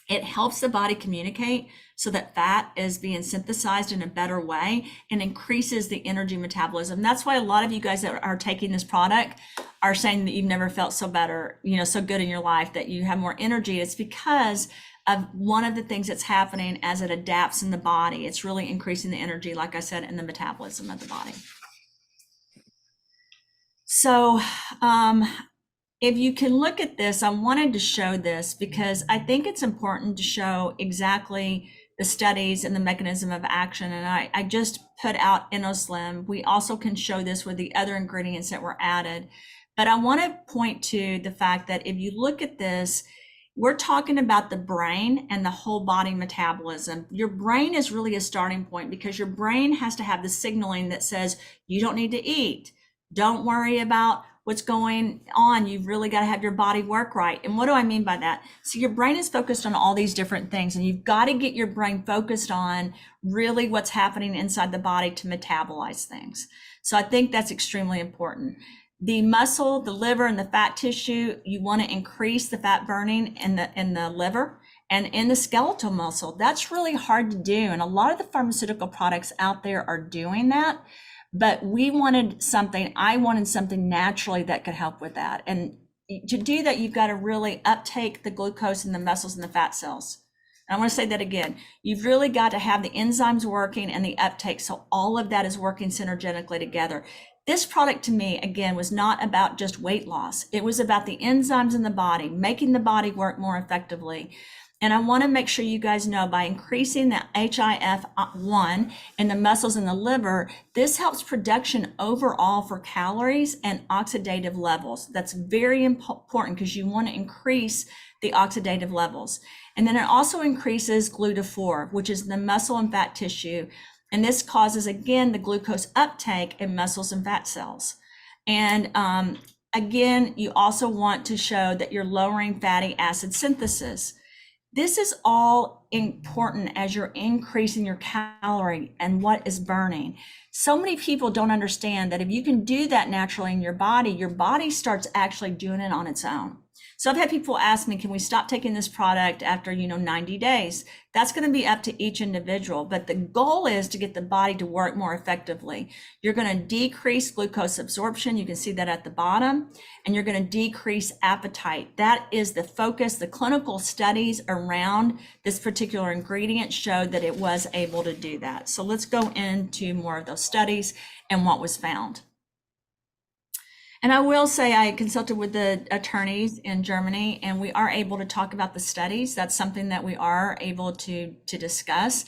It helps the body communicate so that fat is being synthesized in a better way and increases the energy metabolism. That's why a lot of you guys that are taking this product are saying that you've never felt so better, so good in your life, that you have more energy. It's because of one of the things that's happening as it adapts in the body. It's really increasing the energy, like I said, in the metabolism of the body. So, if you can look at this, I wanted to show this because I think it's important to show exactly the studies and the mechanism of action. And I just put out InnoSlim. We also can show this with the other ingredients that were added. But I want to point to the fact that if you look at this, we're talking about the brain and the whole body metabolism. Your brain is really a starting point because your brain has to have the signaling that says you don't need to eat. Don't worry about what's going on. You've really got to have your body work right. And what do I mean by that? So your brain is focused on all these different things, and you've got to get your brain focused on really what's happening inside the body to metabolize things. So I think that's extremely important. The muscle, the liver, and the fat tissue, you want to increase the fat burning in the liver and in the skeletal muscle. That's really hard to do. And a lot of the pharmaceutical products out there are doing that. But I wanted something naturally that could help with that. And to do that, you've got to really uptake the glucose in the muscles and the fat cells. And I want to say that again. You've really got to have the enzymes working and the uptake. So all of that is working synergetically together. This product to me, again, was not about just weight loss. It was about the enzymes in the body, making the body work more effectively. And I want to make sure you guys know, by increasing the HIF1 in the muscles in the liver, this helps production overall for calories and oxidative levels. That's very important because you want to increase the oxidative levels. And then it also increases GLUT4, which is the muscle and fat tissue. And this causes, again, the glucose uptake in muscles and fat cells. And again, you also want to show that you're lowering fatty acid synthesis. This is all important as you're increasing your calorie and what is burning. So many people don't understand that if you can do that naturally in your body starts actually doing it on its own. So I've had people ask me, can we stop taking this product after 90 days? That's going to be up to each individual, but the goal is to get the body to work more effectively. You're going to decrease glucose absorption. You can see that at the bottom, and you're going to decrease appetite. That is the focus. The clinical studies around this particular ingredient showed that it was able to do that. So let's go into more of those studies and what was found. And I will say I consulted with the attorneys in Germany, and we are able to talk about the studies. That's something that we are able to discuss.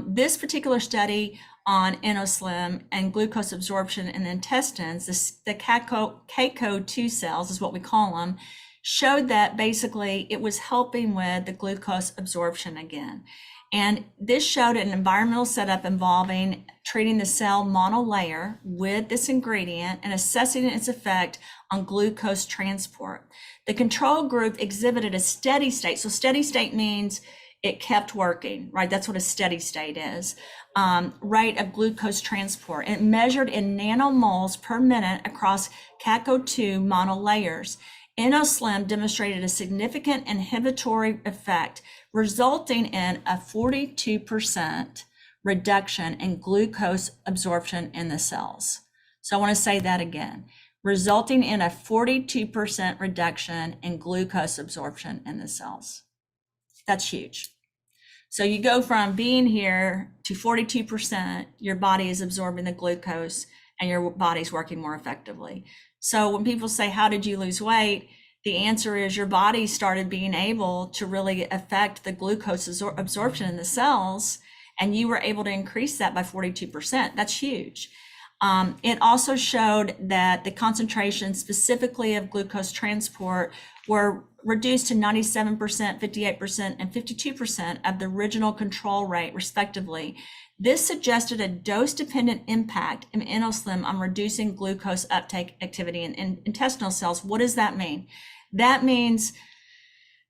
This particular study on InnoSlim and glucose absorption in the intestines, the CACO2 cells is what we call them, showed that basically it was helping with the glucose absorption again. And this showed an environmental setup involving treating the cell monolayer with this ingredient and assessing its effect on glucose transport. The control group exhibited a steady state. So steady state means it kept working, right? That's what a steady state is. Rate of glucose transport. It measured in nanomoles per minute across CACO2 monolayers. InnoSlim demonstrated a significant inhibitory effect, resulting in a 42% reduction in glucose absorption in the cells. So I want to say that again, resulting in a 42% reduction in glucose absorption in the cells. That's huge. So you go from being here to 42%, your body is absorbing the glucose and your body's working more effectively. So when people say, how did you lose weight? The answer is your body started being able to really affect the glucose absorption in the cells, and you were able to increase that by 42%. That's huge. It also showed that the concentration specifically of glucose transport were reduced to 97%, 58%, and 52% of the original control rate, respectively. This suggested a dose-dependent impact in InnoSlim on reducing glucose uptake activity in intestinal cells. What does that mean? That means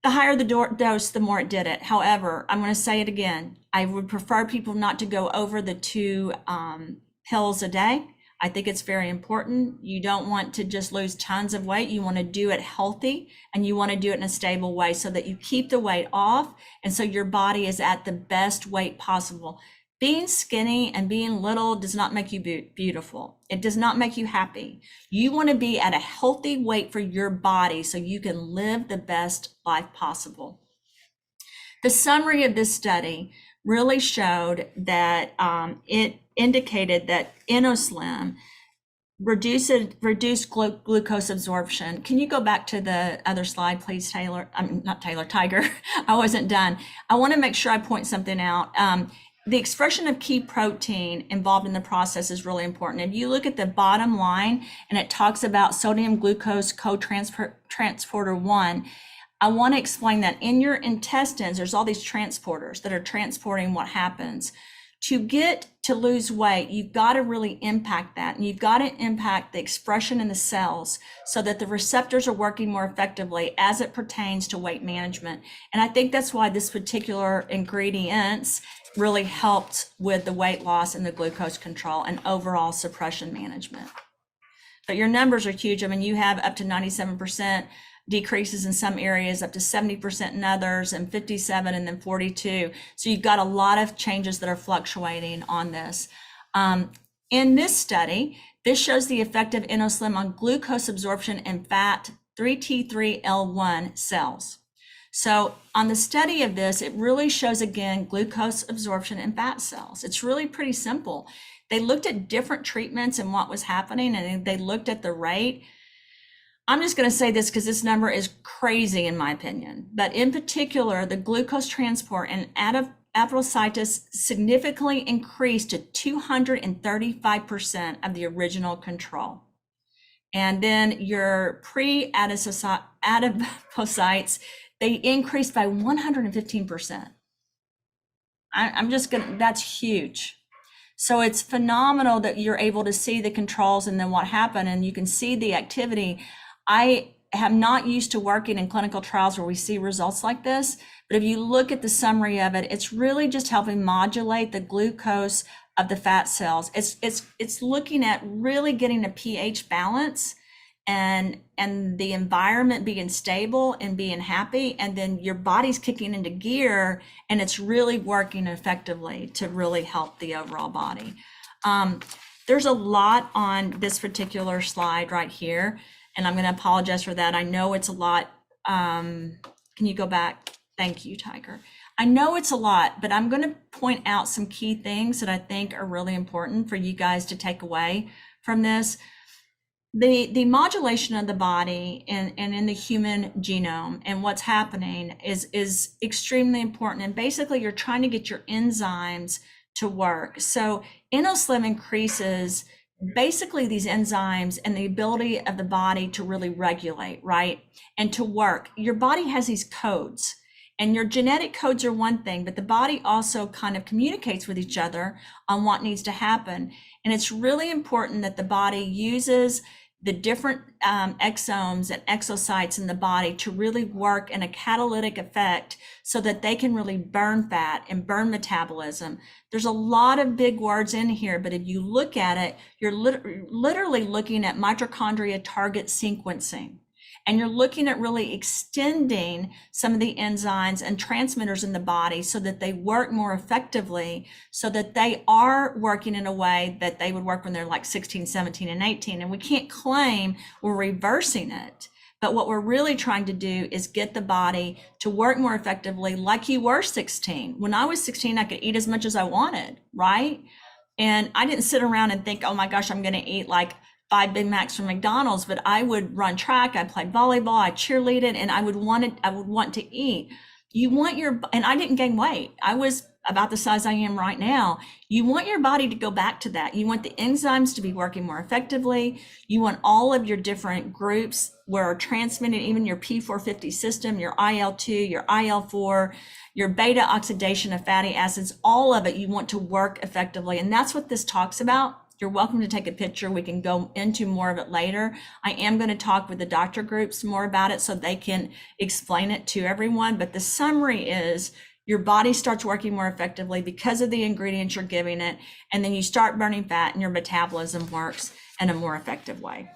the higher the dose, the more it did it. However, I'm going to say it again. I would prefer people not to go over the 2 pills a day. I think it's very important. You don't want to just lose tons of weight. You want to do it healthy, and you want to do it in a stable way so that you keep the weight off, and so your body is at the best weight possible. Being skinny and being little does not make you beautiful. It does not make you happy. You want to be at a healthy weight for your body so you can live the best life possible. The summary of this study really showed that it indicated that InnoSlim reduced glucose absorption. Can you go back to the other slide, please, Taylor? Not Taylor, Tiger. I wasn't done. I want to make sure I point something out. The expression of key protein involved in the process is really important. If you look at the bottom line and it talks about sodium glucose co-transporter 1, I want to explain that in your intestines, there's all these transporters that are transporting what happens. To get to lose weight, you've got to really impact that, and you've got to impact the expression in the cells so that the receptors are working more effectively as it pertains to weight management. And I think that's why this particular ingredients really helped with the weight loss and the glucose control and overall suppression management. But your numbers are huge. I mean, you have up to 97% decreases in some areas, up to 70% in others, and 57 and then 42. So you've got a lot of changes that are fluctuating on this. In this study, this shows the effect of InnoSlim on glucose absorption in fat 3T3L1 cells. So on the study of this, it really shows again glucose absorption in fat cells. It's really pretty simple. They looked at different treatments and what was happening, and they looked at the rate. I'm just going to say this because this number is crazy in my opinion, but in particular, the glucose transport and adipocytes significantly increased to 235% of the original control. And then your pre-adipocytes, they increased by 115%. I'm just going to, that's huge. So it's phenomenal that you're able to see the controls and then what happened, and you can see the activity. I am not used to working in clinical trials where we see results like this, but if you look at the summary of it, it's really just helping modulate the glucose of the fat cells. It's looking at really getting a pH balance and the environment being stable and being happy, and then your body's kicking into gear and it's really working effectively to really help the overall body. There's a lot on this particular slide right here, and I'm going to apologize for that. I know it's a lot. Can you go back? Thank you, Tiger. I know it's a lot, but I'm going to point out some key things that I think are really important for you guys to take away from this. The modulation of the body and in the human genome and what's happening is extremely important. And basically, you're trying to get your enzymes to work. So InnoSlim increases basically these enzymes and the ability of the body to really regulate, right? And to work. Your body has these codes. And your genetic codes are one thing, but the body also kind of communicates with each other on what needs to happen. And it's really important that the body uses the different exomes and exocytes in the body to really work in a catalytic effect so that they can really burn fat and burn metabolism. There's a lot of big words in here, but if you look at it, you're literally looking at mitochondria target sequencing. And you're looking at really extending some of the enzymes and transmitters in the body so that they work more effectively, so that they are working in a way that they would work when they're like 16, 17, and 18. And we can't claim we're reversing it. But what we're really trying to do is get the body to work more effectively like you were 16. When I was 16, I could eat as much as I wanted, right? And I didn't sit around and think, oh my gosh, I'm going to eat like 5 Big Macs from McDonald's, but I would run track, I played volleyball, I cheerleaded, and I would want to eat. You want and I didn't gain weight. I was about the size I am right now. You want your body to go back to that. You want the enzymes to be working more effectively. You want all of your different groups where are transmitted, even your P450 system, your IL-2, your IL-4, your beta oxidation of fatty acids, all of it you want to work effectively. And that's what this talks about. You're welcome to take a picture. We can go into more of it later. I am going to talk with the doctor groups more about it so they can explain it to everyone. But the summary is your body starts working more effectively because of the ingredients you're giving it. And then you start burning fat and your metabolism works in a more effective way.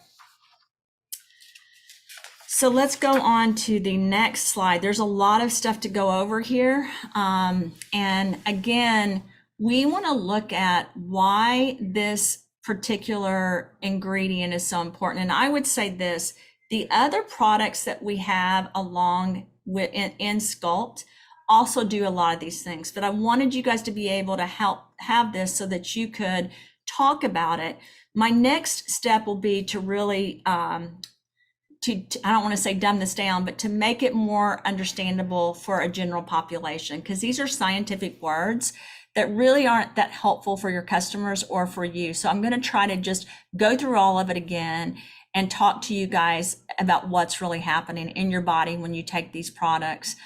So let's go on to the next slide. There's a lot of stuff to go over here. And again, we want to look at why this particular ingredient is so important. And I would say this, the other products that we have along with in Sculpt also do a lot of these things, but I wanted you guys to be able to have this so that you could talk about it. My next step will be to really, I don't want to say dumb this down, but to make it more understandable for a general population, because these are scientific words that really aren't that helpful for your customers or for you. So I'm going to try to just go through all of it again and talk to you guys about what's really happening in your body when you take these products.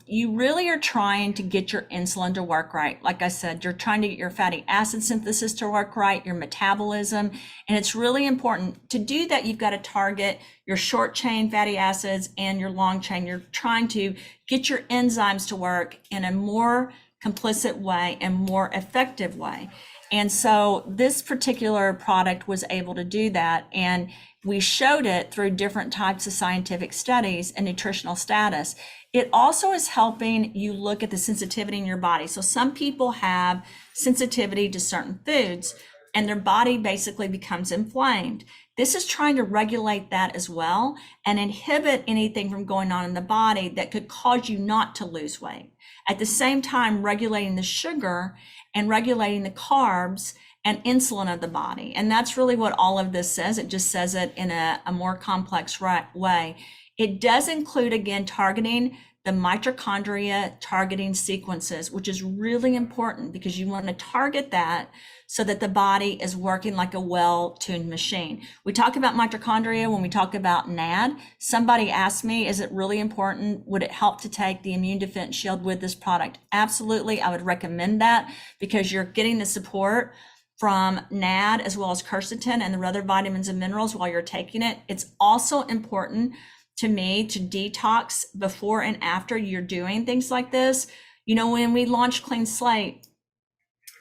You really are trying to get your insulin to work right. Like I said, you're trying to get your fatty acid synthesis to work right, your metabolism, and it's really important. To do that, you've got to target your short chain fatty acids and your long chain. You're trying to get your enzymes to work in a more complicit way and more effective way. And so this particular product was able to do that. And we showed it through different types of scientific studies and nutritional status. It also is helping you look at the sensitivity in your body. So some people have sensitivity to certain foods and their body basically becomes inflamed. This is trying to regulate that as well and inhibit anything from going on in the body that could cause you not to lose weight. At the same time, regulating the sugar and regulating the carbs and insulin of the body. And that's really what all of this says. It just says it in a more complex way. It does include, again, targeting the mitochondria targeting sequences, which is really important because you want to target that so that the body is working like a well-tuned machine. We talk about mitochondria when we talk about NAD. Somebody asked me, is it really important? Would it help to take the immune defense shield with this product? Absolutely, I would recommend that because you're getting the support from NAD as well as quercetin and the other vitamins and minerals while you're taking it. It's also important to me to detox before and after you're doing things like this. You know, when we launched Clean Slate,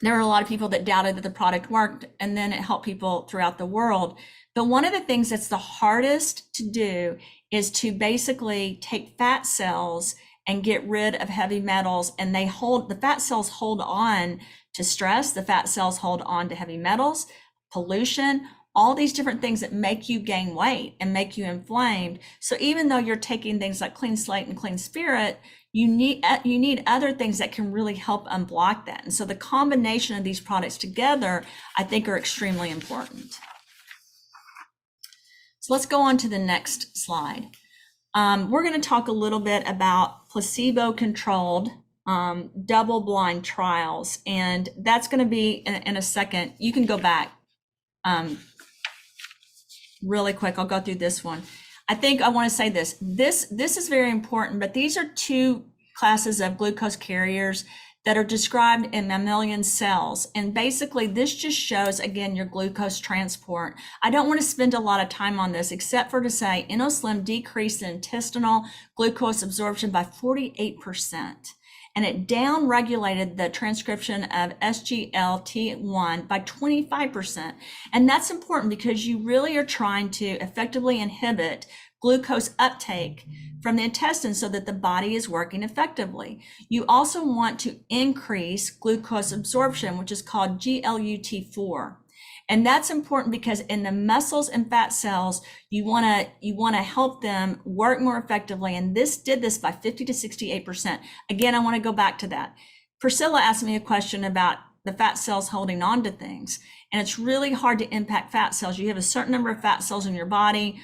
there were a lot of people that doubted that the product worked, and then it helped people throughout the world. But one of the things that's the hardest to do is to basically take fat cells and get rid of heavy metals, and the fat cells hold on to stress, the fat cells hold on to heavy metals, pollution, all these different things that make you gain weight and make you inflamed. So even though you're taking things like Clean Slate and Clean Spirit, you need other things that can really help unblock that. And so the combination of these products together, I think, are extremely important. So let's go on to the next slide. We're going to talk a little bit about placebo-controlled double-blind trials, and that's going to be in a second. You can go back really quick. I'll go through this one. I think I want to say this is very important, but these are two classes of glucose carriers that are described in mammalian cells. And basically this just shows, again, your glucose transport. I don't want to spend a lot of time on this except for to say InnoSlim decreased the intestinal glucose absorption by 48%. And it down-regulated the transcription of SGLT1 by 25%. And that's important because you really are trying to effectively inhibit glucose uptake from the intestines so that the body is working effectively. You also want to increase glucose absorption, which is called GLUT4. And that's important because in the muscles and fat cells, you want to help them work more effectively. And this did this by 50 to 68%. Again, I want to go back to that. Priscilla asked me a question about the fat cells holding on to things. And it's really hard to impact fat cells. You have a certain number of fat cells in your body.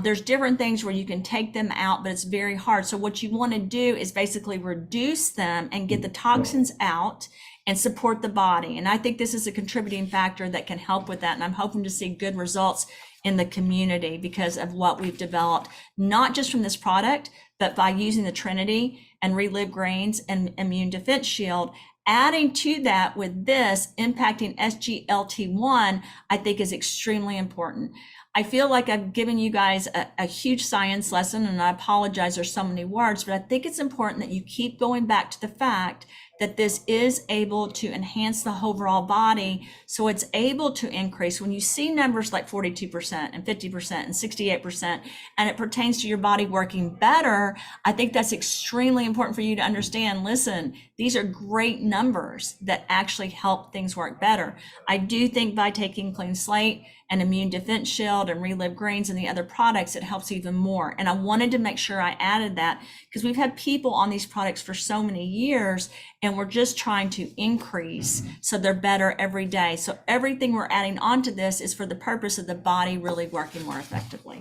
There's different things where you can take them out, but it's very hard. So what you want to do is basically reduce them and get the toxins out and support the body. And I think this is a contributing factor that can help with that. And I'm hoping to see good results in the community because of what we've developed, not just from this product, but by using the Trinity and Relive Grains and Immune Defense Shield. Adding to that with this impacting SGLT1, I think is extremely important. I feel like I've given you guys a huge science lesson, and I apologize, there's so many words, but I think it's important that you keep going back to the fact that this is able to enhance the overall body. So it's able to increase when you see numbers like 42% and 50% and 68%, and it pertains to your body working better. I think that's extremely important for you to understand. Listen, these are great numbers that actually help things work better. I do think by taking Clean Slate and Immune Defense Shield and Relive Grains and the other products, it helps even more. And I wanted to make sure I added that because we've had people on these products for so many years and we're just trying to increase so they're better every day. So everything we're adding onto this is for the purpose of the body really working more effectively.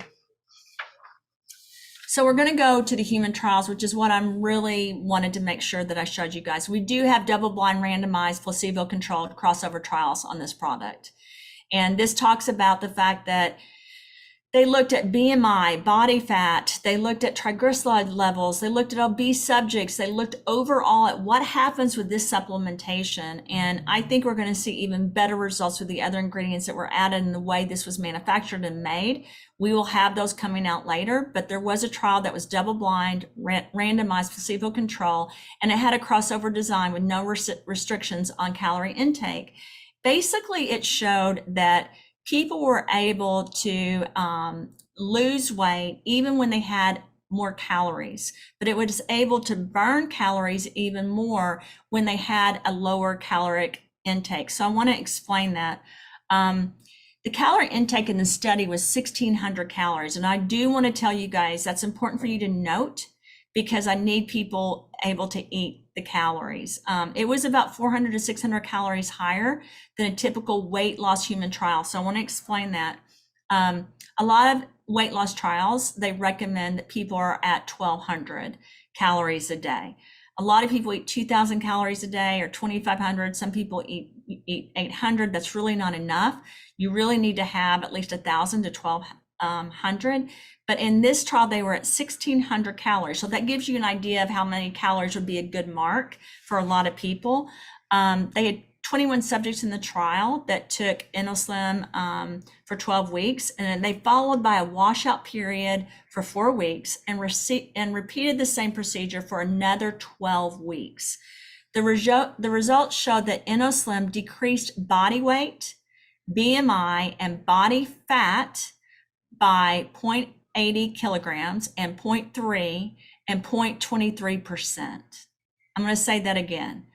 So we're going to go to the human trials, which is what I'm really wanted to make sure that I showed you guys. We do have double-blind randomized placebo-controlled crossover trials on this product. And this talks about the fact that they looked at BMI, body fat, they looked at triglyceride levels, they looked at obese subjects, they looked overall at what happens with this supplementation. And I think we're going to see even better results with the other ingredients that were added and the way this was manufactured and made. We will have those coming out later, but there was a trial that was double-blind, randomized placebo control, and it had a crossover design with no restrictions on calorie intake. Basically, it showed that people were able to lose weight even when they had more calories, but it was able to burn calories even more when they had a lower caloric intake. So I want to explain that. The calorie intake in the study was 1,600 calories. And I do want to tell you guys, that's important for you to note because I need people able to eat the calories. It was about 400 to 600 calories higher than a typical weight loss human trial. So I want to explain that. A lot of weight loss trials, they recommend that people are at 1,200 calories a day. A lot of people eat 2,000 calories a day or 2,500. Some people eat 800. That's really not enough. You really need to have at least 1,000 to 1,200. But in this trial, they were at 1,600 calories. So that gives you an idea of how many calories would be a good mark for a lot of people. They had 21 subjects in the trial that took InnoSlim for 12 weeks, and then they followed by a washout period for 4 weeks and repeated the same procedure for another 12 weeks. The results showed that InnoSlim decreased body weight, BMI, and body fat by 0.80 kilograms and 0.3 and 0.23%. I'm going to say that again.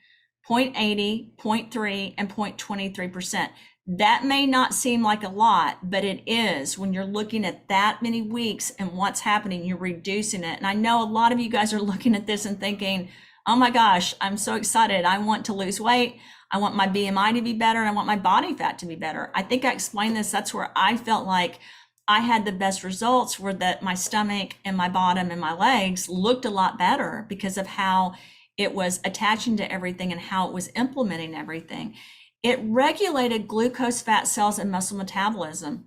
0.80, 0.3, and 0.23%. That may not seem like a lot, but it is. When you're looking at that many weeks and what's happening, you're reducing it. And I know a lot of you guys are looking at this and thinking, oh my gosh, I'm so excited. I want to lose weight. I want my BMI to be better. And I want my body fat to be better. I think I explained this. That's where I felt like I had the best results, were that my stomach and my bottom and my legs looked a lot better because of how it was attaching to everything and how it was implementing everything. It regulated glucose, fat cells, and muscle metabolism,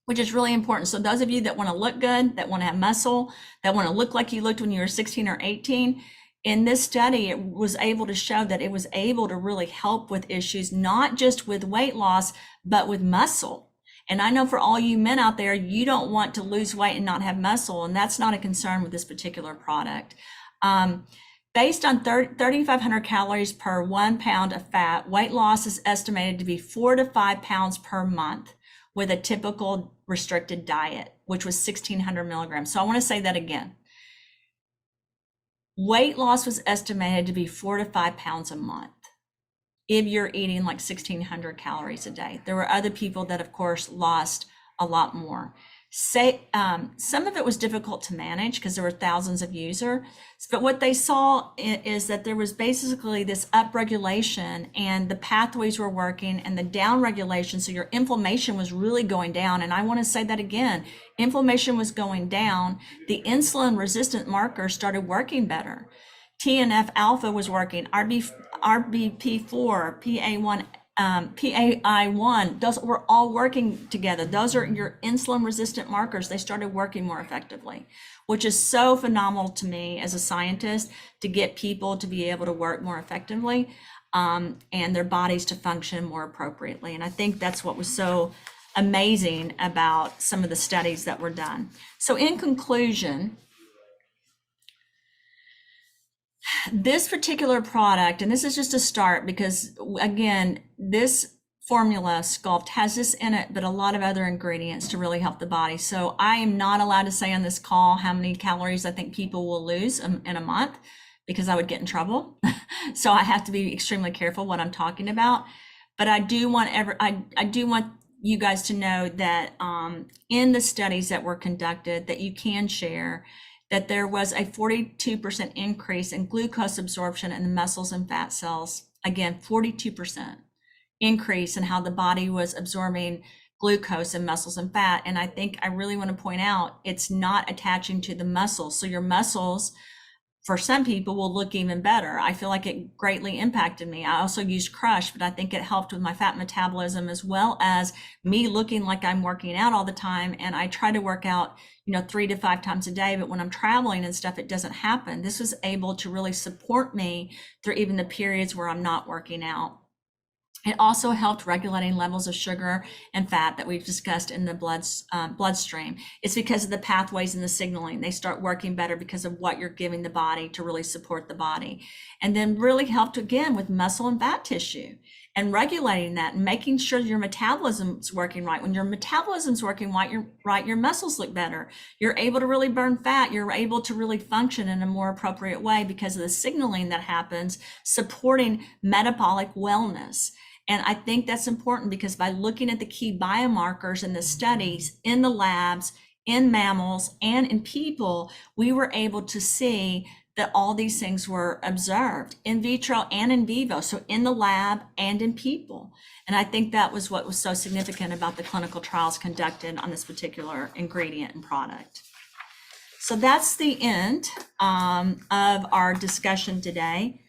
which is really important. So those of you that want to look good, that want to have muscle, that want to look like you looked when you were 16 or 18, In this study, it was able to show that it was able to really help with issues, not just with weight loss, but with muscle. And I know for all you men out there, you don't want to lose weight and not have muscle, and that's not a concern with this particular product. Based on 3,500 calories per 1 pound of fat, weight loss is estimated to be 4 to 5 pounds per month with a typical restricted diet, which was 1,600 milligrams. So I want to say that again. Weight loss was estimated to be 4 to 5 pounds a month if you're eating like 1,600 calories a day. There were other people that, of course, lost a lot more. Some of it was difficult to manage because there were thousands of users, but what they saw is that there was basically this upregulation and the pathways were working and the downregulation. So your inflammation was really going down. And I want to say that again, inflammation was going down. The insulin resistant markers started working better. TNF alpha was working, RBP4, PA1, PAI1, those were all working together. Those are your insulin resistant markers. They started working more effectively, which is so phenomenal to me as a scientist to get people to be able to work more effectively and their bodies to function more appropriately. And I think that's what was so amazing about some of the studies that were done. So in conclusion, this particular product, and this is just a start because again, this formula Sculpt has this in it, but a lot of other ingredients to really help the body. So I am not allowed to say on this call how many calories I think people will lose in a month because I would get in trouble. So I have to be extremely careful what I'm talking about. But I do want I do want you guys to know that in the studies that were conducted that you can share that there was a 42% increase in glucose absorption in the muscles and fat cells. Again, 42% increase in how the body was absorbing glucose in muscles and fat. And I think I really want to point out, it's not attaching to the muscles. So your muscles, for some people, will look even better. I feel like it greatly impacted me. I also used Crush, but I think it helped with my fat metabolism as well as me looking like I'm working out all the time. And I try to work out, 3 to 5 times a day, but when I'm traveling and stuff, it doesn't happen. This was able to really support me through even the periods where I'm not working out. It also helped regulating levels of sugar and fat that we've discussed in the bloodstream. It's because of the pathways and the signaling. They start working better because of what you're giving the body to really support the body. And then really helped again with muscle and fat tissue and regulating that and making sure your metabolism's working right. When your metabolism's working right, your muscles look better. You're able to really burn fat. You're able to really function in a more appropriate way because of the signaling that happens, supporting metabolic wellness. And I think that's important because by looking at the key biomarkers in the studies, in the labs, in mammals, and in people, we were able to see that all these things were observed in vitro and in vivo, so in the lab and in people. And I think that was what was so significant about the clinical trials conducted on this particular ingredient and product. So that's the end of our discussion today.